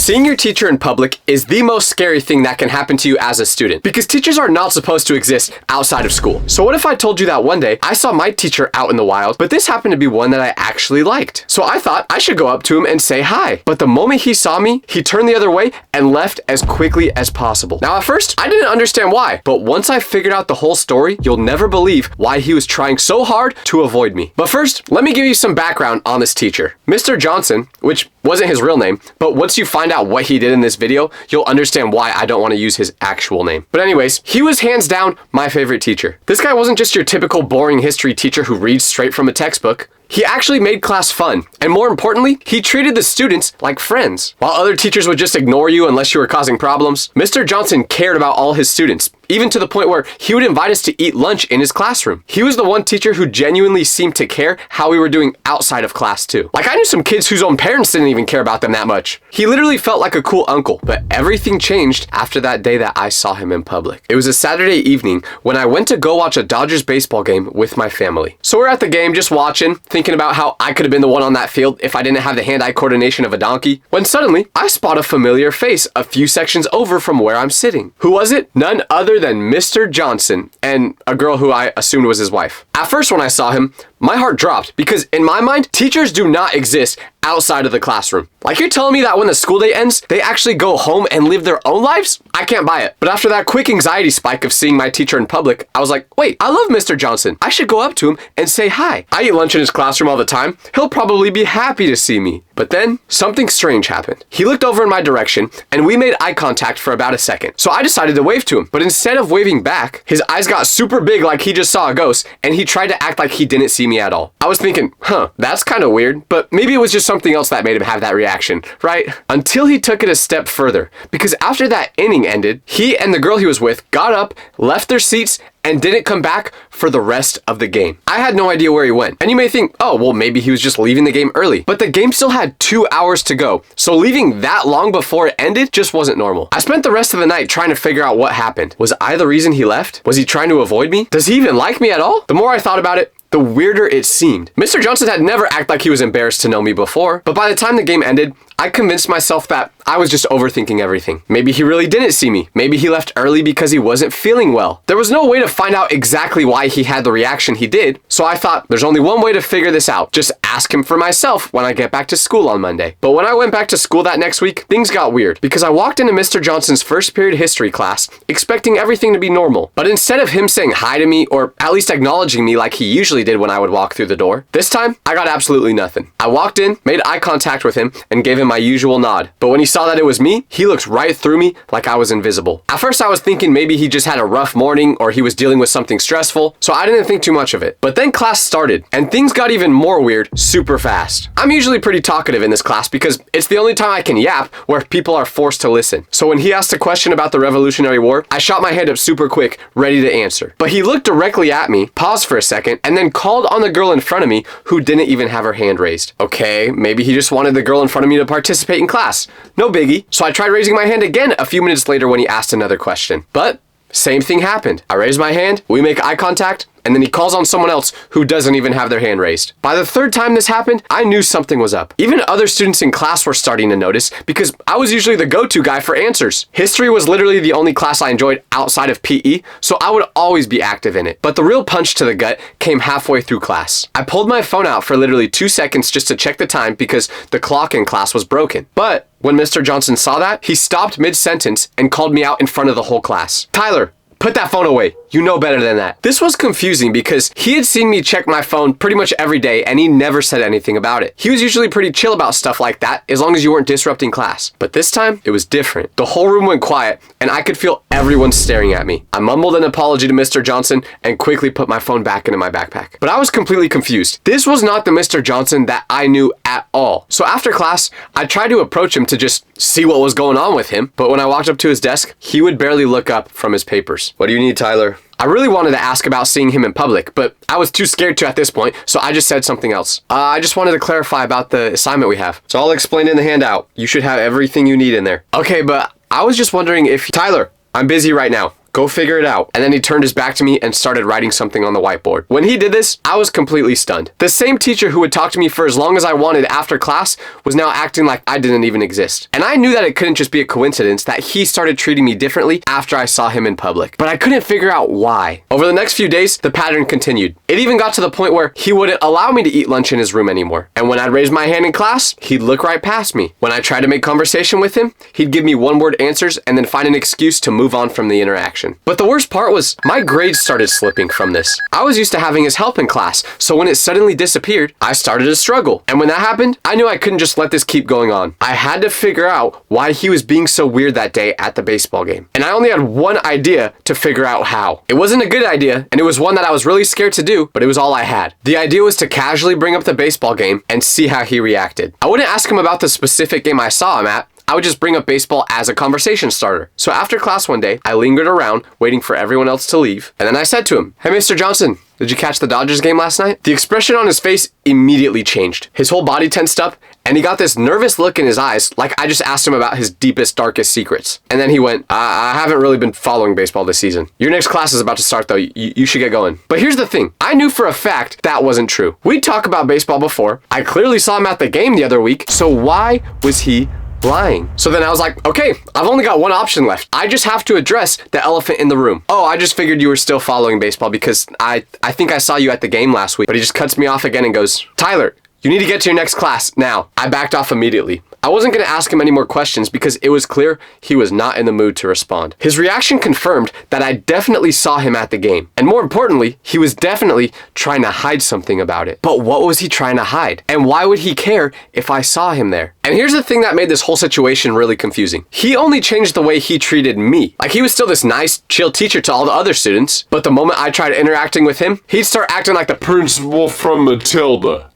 Seeing your teacher in public is the most scary thing that can happen to you as a student, because teachers are not supposed to exist outside of school. So what if I told you that one day I saw my teacher out in the wild, but this happened to be one that I actually liked. So I thought I should go up to him and say hi. But the moment he saw me, he turned the other way and left as quickly as possible. Now at first, I didn't understand why, but once I figured out the whole story, you'll never believe why he was trying so hard to avoid me. But first, let me give you some background on this teacher. Mr. Johnson, which wasn't his real name, but once you find out what he did in this video, you'll understand why I don't want to use his actual name. But anyways, he was hands down my favorite teacher. This guy wasn't just your typical boring history teacher who reads straight from a textbook. He actually made class fun, and more importantly, he treated the students like friends. While other teachers would just ignore you unless you were causing problems, Mr. Johnson cared about all his students, even to the point where he would invite us to eat lunch in his classroom. He was the one teacher who genuinely seemed to care how we were doing outside of class too. Like, I knew some kids whose own parents didn't even care about them that much. He literally felt like a cool uncle, but everything changed after that day that I saw him in public. It was a Saturday evening when I went to go watch a Dodgers baseball game with my family. So we're at the game just watching, thinking about how I could have been the one on that field if I didn't have the hand-eye coordination of a donkey, when suddenly I spot a familiar face a few sections over from where I'm sitting. Who was it? None other than Mr. Johnson and a girl who I assumed was his wife. At first when I saw him, my heart dropped because in my mind, teachers do not exist outside of the classroom. Like, you're telling me that when the school day ends, they actually go home and live their own lives? I can't buy it. But after that quick anxiety spike of seeing my teacher in public, I was like, wait, I love Mr. Johnson. I should go up to him and say hi. I eat lunch in his classroom all the time. He'll probably be happy to see me. But then something strange happened. He looked over in my direction and we made eye contact for about a second. So I decided to wave to him. But instead of waving back, his eyes got super big like he just saw a ghost, and he tried to act like he didn't see me at all. I was thinking, that's kind of weird, but maybe it was just something else that made him have that reaction, right? Until he took it a step further, because after that inning ended, he and the girl he was with got up, left their seats, and didn't come back for the rest of the game. I had no idea where he went. And you may think, oh, well, maybe he was just leaving the game early. But the game still had 2 hours to go. So leaving that long before it ended just wasn't normal. I spent the rest of the night trying to figure out what happened. Was I the reason he left? Was he trying to avoid me? Does he even like me at all? The more I thought about it, the weirder it seemed. Mr. Johnson had never acted like he was embarrassed to know me before, but by the time the game ended, I convinced myself that I was just overthinking everything. Maybe he really didn't see me. Maybe he left early because he wasn't feeling well. There was no way to find out exactly why he had the reaction he did, so I thought there's only one way to figure this out. Just ask him for myself when I get back to school on Monday. But when I went back to school that next week, things got weird because I walked into Mr. Johnson's first period history class expecting everything to be normal. But instead of him saying hi to me, or at least acknowledging me like he usually did when I would walk through the door, this time I got absolutely nothing. I walked in, made eye contact with him, and gave him my usual nod. But when he saw that it was me, he looked right through me like I was invisible. At first I was thinking maybe he just had a rough morning or he was dealing with something stressful, so I didn't think too much of it. But then class started, and things got even more weird super fast. I'm usually pretty talkative in this class because it's the only time I can yap where people are forced to listen. So when he asked a question about the Revolutionary War, I shot my hand up super quick, ready to answer. But he looked directly at me, paused for a second, and then called on the girl in front of me who didn't even have her hand raised. Okay, maybe he just wanted the girl in front of me to participate in class. No biggie. So I tried raising my hand again a few minutes later when he asked another question. But same thing happened. I raise my hand, we make eye contact, and then he calls on someone else who doesn't even have their hand raised. By the third time this happened, I knew something was up. Even other students in class were starting to notice because I was usually the go-to guy for answers. History was literally the only class I enjoyed outside of PE, so I would always be active in it. But the real punch to the gut came halfway through class. I pulled my phone out for literally 2 seconds just to check the time because the clock in class was broken. But when Mr. Johnson saw that, he stopped mid-sentence and called me out in front of the whole class. Tyler, put that phone away. You know better than that. This was confusing because he had seen me check my phone pretty much every day and he never said anything about it. He was usually pretty chill about stuff like that as long as you weren't disrupting class. But this time, it was different. The whole room went quiet and I could feel everyone staring at me. I mumbled an apology to Mr. Johnson and quickly put my phone back into my backpack. But I was completely confused. This was not the Mr. Johnson that I knew at all. So after class, I tried to approach him to just see what was going on with him. But when I walked up to his desk, he would barely look up from his papers. What do you need, Tyler? I really wanted to ask about seeing him in public, but I was too scared to at this point, so I just said something else. I just wanted to clarify about the assignment we have. It's all explained in the handout. You should have everything you need in there. Okay, but I was just wondering if... Tyler, I'm busy right now. Go figure it out. And then he turned his back to me and started writing something on the whiteboard. When he did this, I was completely stunned. The same teacher who would talk to me for as long as I wanted after class was now acting like I didn't even exist. And I knew that it couldn't just be a coincidence that he started treating me differently after I saw him in public. But I couldn't figure out why. Over the next few days, the pattern continued. It even got to the point where he wouldn't allow me to eat lunch in his room anymore. And when I'd raise my hand in class, he'd look right past me. When I tried to make conversation with him, he'd give me one-word answers and then find an excuse to move on from the interaction. But the worst part was my grades started slipping from this. I was used to having his help in class, so when it suddenly disappeared, I started to struggle. And when that happened, I knew I couldn't just let this keep going on. I had to figure out why he was being so weird that day at the baseball game. And I only had one idea to figure out how. It wasn't a good idea, and it was one that I was really scared to do, but it was all I had. The idea was to casually bring up the baseball game and see how he reacted. I wouldn't ask him about the specific game I saw him at. I would just bring up baseball as a conversation starter. So after class one day, I lingered around waiting for everyone else to leave. And then I said to him, "Hey, Mr. Johnson, did you catch the Dodgers game last night?" The expression on his face immediately changed. His whole body tensed up, and he got this nervous look in his eyes like I just asked him about his deepest, darkest secrets. And then he went, I haven't really been following baseball this season. Your next class is about to start though. You should get going. But here's the thing. I knew for a fact that wasn't true. We'd talk about baseball before. I clearly saw him at the game the other week. So why was he lying? So then I was like, okay, I've only got one option left. I just have to address the elephant in the room. Oh, I just figured you were still following baseball because I think I saw you at the game last week. But he just cuts me off again and goes, "Tyler, you need to get to your next class now." I backed off immediately. I wasn't going to ask him any more questions because it was clear he was not in the mood to respond. His reaction confirmed that I definitely saw him at the game. And more importantly, he was definitely trying to hide something about it. But what was he trying to hide? And why would he care if I saw him there? And here's the thing that made this whole situation really confusing. He only changed the way he treated me. Like he was still this nice, chill teacher to all the other students. But the moment I tried interacting with him, he'd start acting like the principal from Matilda.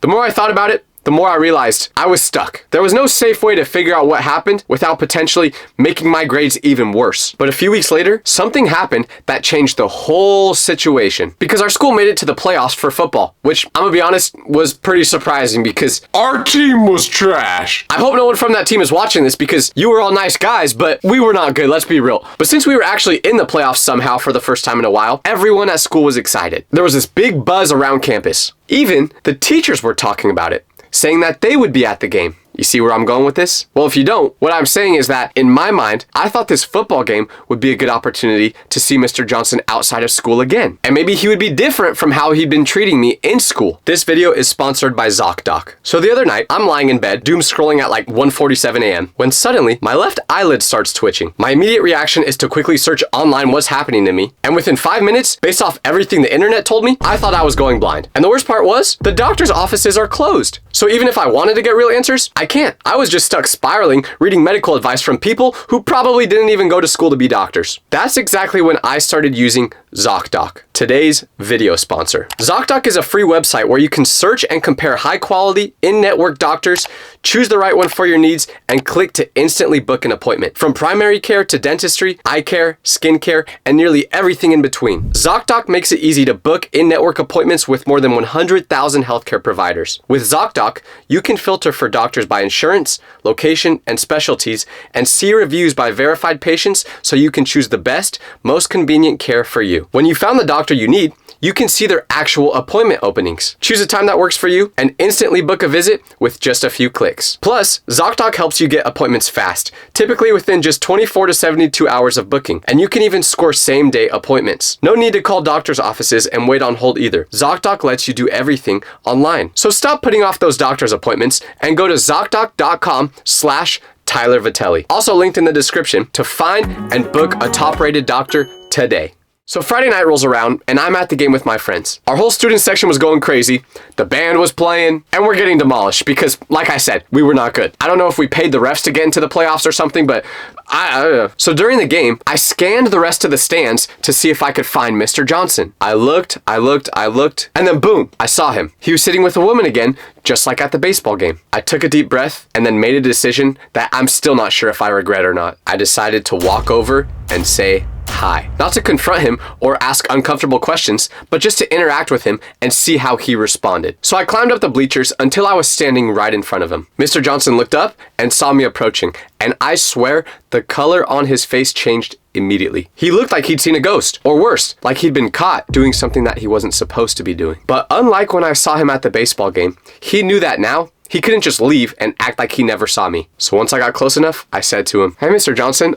The more I thought about it, the more I realized I was stuck. There was no safe way to figure out what happened without potentially making my grades even worse. But a few weeks later, something happened that changed the whole situation. Because our school made it to the playoffs for football, which I'm gonna be honest, was pretty surprising because our team was trash. I hope no one from that team is watching this because you were all nice guys, but we were not good, let's be real. But since we were actually in the playoffs somehow for the first time in a while, everyone at school was excited. There was this big buzz around campus. Even the teachers were talking about it, saying that they would be at the game. You see where I'm going with this? Well, if you don't, what I'm saying is that in my mind, I thought this football game would be a good opportunity to see Mr. Johnson outside of school again. And maybe he would be different from how he'd been treating me in school. This video is sponsored by ZocDoc. So the other night, I'm lying in bed, doom scrolling at like 1:47 a.m. when suddenly my left eyelid starts twitching. My immediate reaction is to quickly search online what's happening to me. And within 5 minutes, based off everything the internet told me, I thought I was going blind. And the worst part was, the doctor's offices are closed. So even if I wanted to get real answers, I can't. I was just stuck spiraling, reading medical advice from people who probably didn't even go to school to be doctors. That's exactly when I started using ZocDoc, today's video sponsor. ZocDoc is a free website where you can search and compare high-quality, in-network doctors, choose the right one for your needs, and click to instantly book an appointment. From primary care to dentistry, eye care, skin care, and nearly everything in between. ZocDoc makes it easy to book in-network appointments with more than 100,000 healthcare providers. With ZocDoc, you can filter for doctors by insurance, location, and specialties, and see reviews by verified patients so you can choose the best, most convenient care for you. When you found the doctor you need, you can see their actual appointment openings. Choose a time that works for you and instantly book a visit with just a few clicks. Plus, ZocDoc helps you get appointments fast, typically within just 24 to 72 hours of booking, and you can even score same-day appointments. No need to call doctor's offices and wait on hold either. ZocDoc lets you do everything online. So stop putting off those doctor's appointments and go to ZocDoc.com/Tyler Vitelli. Also linked in the description to find and book a top-rated doctor today. So Friday night rolls around, and I'm at the game with my friends. Our whole student section was going crazy, the band was playing, and we're getting demolished because, like I said, we were not good. I don't know if we paid the refs to get into the playoffs or something, but I don't know. So during the game, I scanned the rest of the stands to see if I could find Mr. Johnson. I looked, and then boom, I saw him. He was sitting with a woman again, just like at the baseball game. I took a deep breath and then made a decision that I'm still not sure if I regret or not. I decided to walk over and say hi. Not to confront him or ask uncomfortable questions, but just to interact with him and see how he responded. So I climbed up the bleachers until I was standing right in front of him. Mr. Johnson looked up and saw me approaching, and I swear the color on his face changed immediately. He looked like he'd seen a ghost, or worse, like he'd been caught doing something that he wasn't supposed to be doing. But unlike when I saw him at the baseball game, he knew that now he couldn't just leave and act like he never saw me. So once I got close enough, I said to him, "Hey, Mr. Johnson,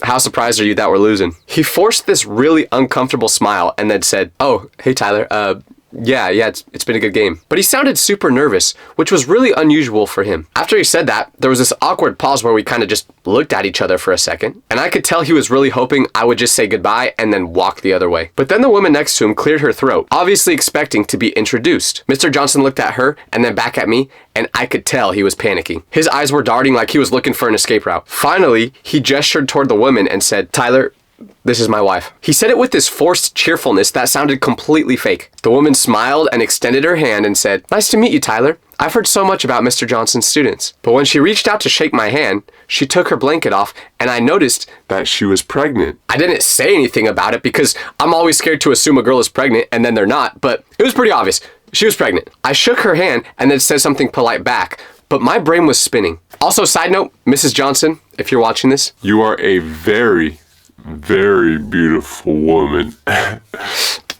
how surprised are you that we're losing?" He forced this really uncomfortable smile and then said, "Oh, hey, Tyler, yeah, it's been a good game." But he sounded super nervous, which was really unusual for him. After he said that, there was this awkward pause where we kind of just looked at each other for a second, and I could tell he was really hoping I would just say goodbye and then walk the other way. But then the woman next to him cleared her throat, obviously expecting to be introduced. Mr. Johnson looked at her and then back at me, and I could tell he was panicking. His eyes were darting like he was looking for an escape route. Finally, he gestured toward the woman and said, "Tyler, this is my wife." He said it with this forced cheerfulness that sounded completely fake. The woman smiled and extended her hand and said, "Nice to meet you, Tyler. I've heard so much about Mr. Johnson's students." But when she reached out to shake my hand, she took her blanket off and I noticed that she was pregnant. I didn't say anything about it because I'm always scared to assume a girl is pregnant and then they're not, but it was pretty obvious. She was pregnant. I shook her hand and then said something polite back, but my brain was spinning. Also, side note, Mrs. Johnson, if you're watching this, you are a very, very beautiful woman.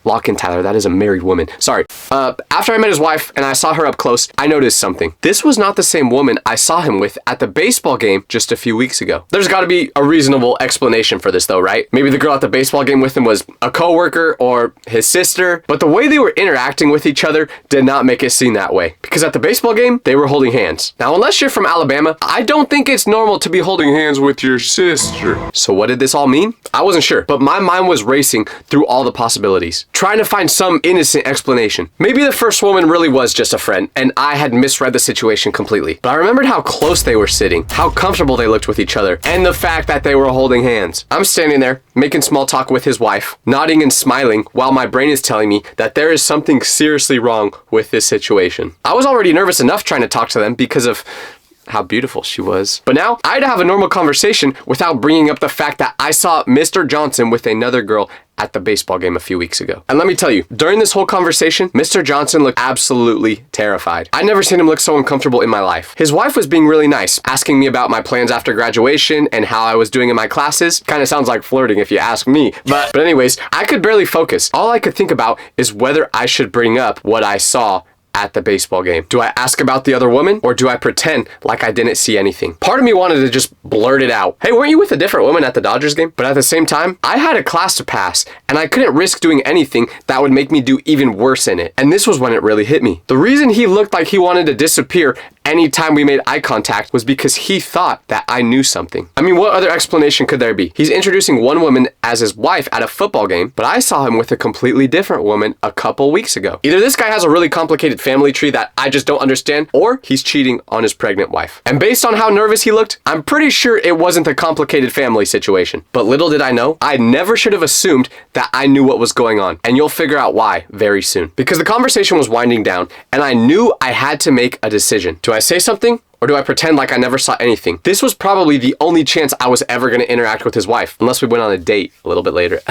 Lock in, Tyler. That is a married woman. Sorry. After I met his wife and I saw her up close, I noticed something. This was not the same woman I saw him with at the baseball game just a few weeks ago. There's got to be a reasonable explanation for this though, right? Maybe the girl at the baseball game with him was a coworker or his sister, but the way they were interacting with each other did not make it seem that way. Because at the baseball game, they were holding hands. Now, unless you're from Alabama, I don't think it's normal to be holding hands with your sister. So what did this all mean? I wasn't sure, but my mind was racing through all the possibilities, trying to find some innocent explanation. Maybe the first woman really was just a friend, and I had misread the situation completely. But I remembered how close they were sitting, how comfortable they looked with each other, and the fact that they were holding hands. I'm standing there, making small talk with his wife, nodding and smiling, while my brain is telling me that there is something seriously wrong with this situation. I was already nervous enough trying to talk to them because of how beautiful she was. But now, I had to have a normal conversation without bringing up the fact that I saw Mr. Johnson with another girl at the baseball game a few weeks ago. And let me tell you, during this whole conversation, Mr. Johnson looked absolutely terrified. I'd never seen him look so uncomfortable in my life. His wife was being really nice, asking me about my plans after graduation and how I was doing in my classes. Kind of sounds like flirting if you ask me. But anyways, I could barely focus. All I could think about is whether I should bring up what I saw at the baseball game. Do I ask about the other woman, or do I pretend like I didn't see anything? Part of me wanted to just blurt it out. Hey, weren't you with a different woman at the Dodgers game? But at the same time, I had a class to pass, and I couldn't risk doing anything that would make me do even worse in it. And this was when it really hit me. The reason he looked like he wanted to disappear anytime we made eye contact was because he thought that I knew something. I mean, what other explanation could there be? He's introducing one woman as his wife at a football game, but I saw him with a completely different woman a couple weeks ago. Either this guy has a really complicated family tree that I just don't understand, or he's cheating on his pregnant wife. And based on how nervous he looked, I'm pretty sure it wasn't a complicated family situation. But little did I know, I never should have assumed that I knew what was going on. And you'll figure out why very soon. Because the conversation was winding down, and I knew I had to make a decision. Do I say something, or do I pretend like I never saw anything? This was probably the only chance I was ever going to interact with his wife, unless we went on a date a little bit later.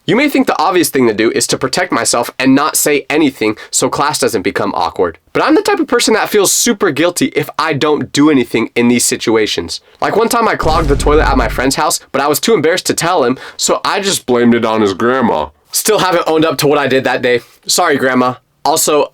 You may think the obvious thing to do is to protect myself and not say anything so class doesn't become awkward. But I'm the type of person that feels super guilty if I don't do anything in these situations. Like one time I clogged the toilet at my friend's house, but I was too embarrassed to tell him, so I just blamed it on his grandma. Still haven't owned up to what I did that day. Sorry, Grandma. Also,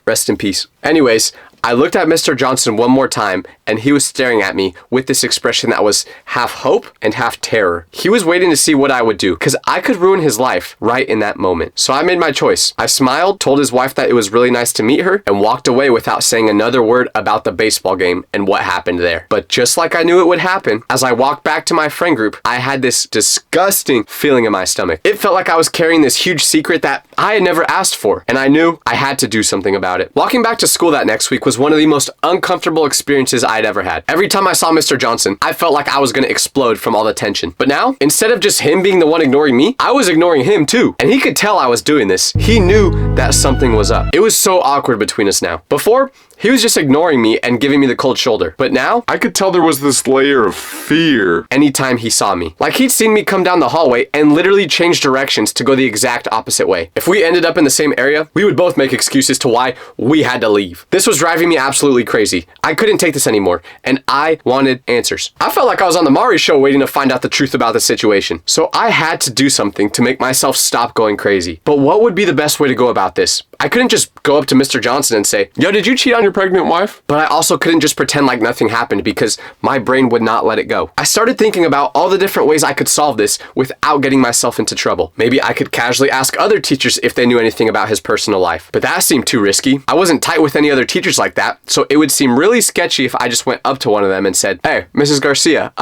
rest in peace. Anyways, I looked at Mr. Johnson one more time, and he was staring at me with this expression that was half hope and half terror. He was waiting to see what I would do, because I could ruin his life right in that moment. So I made my choice. I smiled, told his wife that it was really nice to meet her, and walked away without saying another word about the baseball game and what happened there. But just like I knew it would happen, as I walked back to my friend group, I had this disgusting feeling in my stomach. It felt like I was carrying this huge secret that I had never asked for, and I knew I had to do something about it. Walking back to school that next week was one of the most uncomfortable experiences I'd ever had. Every time I saw Mr. Johnson, I felt like I was gonna explode from all the tension. But now, instead of just him being the one ignoring me, I was ignoring him too. And he could tell I was doing this. He knew that something was up. It was so awkward between us now. Before, he was just ignoring me and giving me the cold shoulder. But now, I could tell there was this layer of fear. anytime he saw me. Like he'd seen me come down the hallway and literally change directions to go the exact opposite way. If we ended up in the same area, we would both make excuses to why we had to leave. This was driving me absolutely crazy. I couldn't take this anymore, and I wanted answers. I felt like I was on the Mari show waiting to find out the truth about the situation. So I had to do something to make myself stop going crazy. But what would be the best way to go about this? I couldn't just go up to Mr. Johnson and say, "Yo, did you cheat on your pregnant wife?" But I also couldn't just pretend like nothing happened because my brain would not let it go. I started thinking about all the different ways I could solve this without getting myself into trouble. Maybe I could casually ask other teachers if they knew anything about his personal life. But that seemed too risky. I wasn't tight with any other teachers like that, so it would seem really sketchy if I just went up to one of them and said, "Hey, Mrs. Garcia,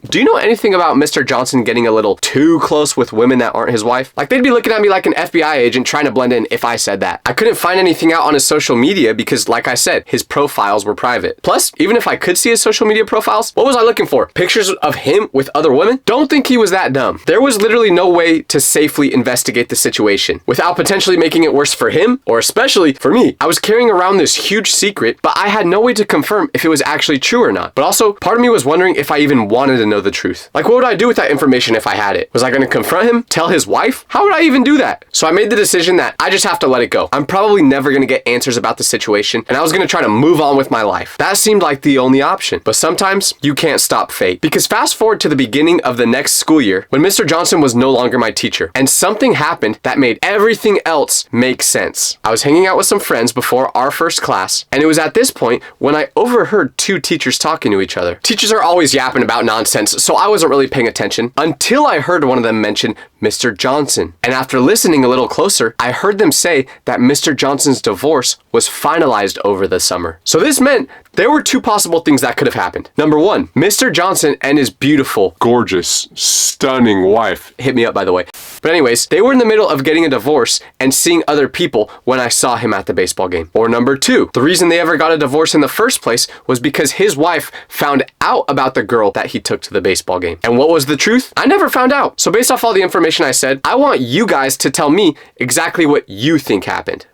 do you know anything about Mr. Johnson getting a little too close with women that aren't his wife?" Like they'd be looking at me like an FBI agent trying to blend in if I said that. I couldn't find anything out on his social media because, like I said, his profiles were private. Plus, even if I could see his social media profiles, what was I looking for? Pictures of him with other women? Don't think he was that dumb. There was literally no way to safely investigate the situation without potentially making it worse for him, or especially for me. I was carrying around this huge secret, but I had no way to confirm if it was actually true or not. But also, part of me was wondering if I even wanted to know the truth. Like, what would I do with that information if I had it? Was I going to confront him? Tell his wife? How would I even do that? So I made the decision that I just have to let it go. I'm probably never going to get answers about the situation, and I was going to try to move on with my life. That seemed like the only option. But sometimes you can't stop fate. Because fast forward to the beginning of the next school year, when Mr. Johnson was no longer my teacher, and something happened that made everything else make sense. I was hanging out with some friends before our first class, and it was at this point when I overheard two teachers talking to each other. Teachers are always yapping about nonsense, so I wasn't really paying attention until I heard one of them mention Mr. Johnson. And after listening a little closer, I heard them say that Mr. Johnson's divorce was finalized over the summer. So this meant there were two possible things that could have happened. Number one, Mr. Johnson and his beautiful, Gorgeous, stunning wife. hit me up by the way. But anyways, they were in the middle of getting a divorce and seeing other people when I saw him at the baseball game. Or number two, the reason they ever got a divorce in the first place was because his wife found out about the girl that he took to the baseball game. And what was the truth? I never found out. So based off all the information I said, I want you guys to tell me exactly what you think happened.